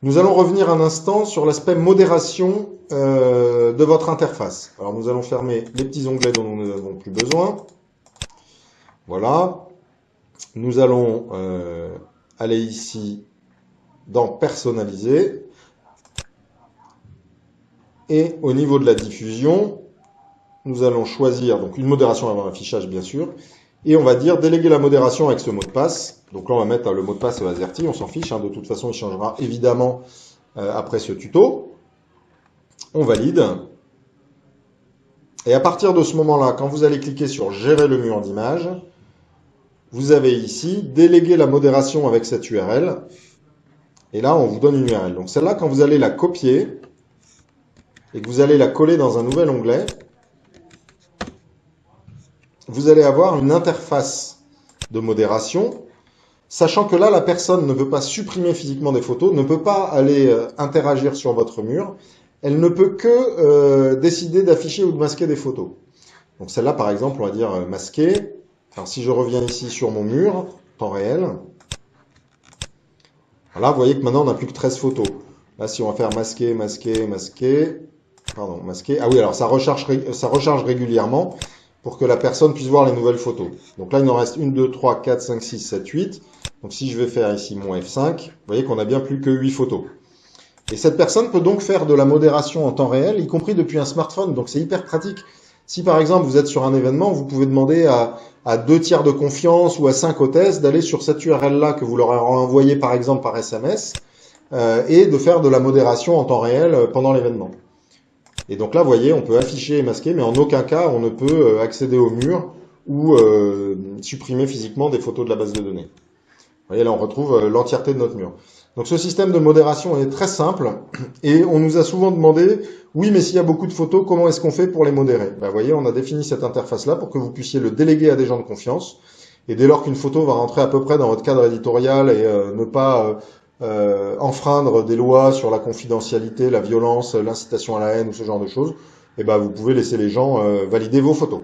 Nous allons revenir un instant sur l'aspect modération de votre interface. Alors nous allons fermer les petits onglets dont nous n'avons plus besoin. Voilà. Nous allons aller ici dans personnaliser. Et au niveau de la diffusion, nous allons choisir donc une modération avant affichage bien sûr. Et on va dire déléguer la modération avec ce mot de passe. Donc là on va mettre le mot de passe AZERTY, on s'en fiche, de toute façon il changera évidemment après ce tuto. On valide. Et à partir de ce moment-là, quand vous allez cliquer sur gérer le mur d'image, vous avez ici déléguer la modération avec cette URL. Et là on vous donne une URL. Donc celle-là, quand vous allez la copier et que vous allez la coller dans un nouvel onglet, vous allez avoir une interface de modération, sachant que là, la personne ne peut pas supprimer physiquement des photos, ne peut pas aller interagir sur votre mur, elle ne peut que décider d'afficher ou de masquer des photos. Donc celle-là, par exemple, on va dire masquer. Alors si je reviens ici sur mon mur, temps réel, voilà, vous voyez que maintenant on n'a plus que 13 photos. Là, si on va faire masquer, masquer, masquer, pardon, masquer, ah oui, alors ça recharge régulièrement pour que la personne puisse voir les nouvelles photos. Donc là, il en reste 1, 2, 3, 4, 5, 6, 7, 8. Donc si je vais faire ici mon F5, vous voyez qu'on a bien plus que 8 photos. Et cette personne peut donc faire de la modération en temps réel, y compris depuis un smartphone. Donc c'est hyper pratique. Si par exemple vous êtes sur un événement, vous pouvez demander à 2 tiers de confiance ou à 5 hôtesses d'aller sur cette URL-là que vous leur avez envoyée par exemple par SMS et de faire de la modération en temps réel pendant l'événement. Et donc là, vous voyez, on peut afficher et masquer, mais en aucun cas, on ne peut accéder au mur ou supprimer physiquement des photos de la base de données. Vous voyez, là, on retrouve l'entièreté de notre mur. Donc ce système de modération est très simple et on nous a souvent demandé, oui, mais s'il y a beaucoup de photos, comment est-ce qu'on fait pour les modérer? Vous voyez, on a défini cette interface-là pour que vous puissiez le déléguer à des gens de confiance. Et dès lors qu'une photo va rentrer à peu près dans votre cadre éditorial et ne pas enfreindre des lois sur la confidentialité, la violence, l'incitation à la haine ou ce genre de choses, et ben vous pouvez laisser les gens valider vos photos.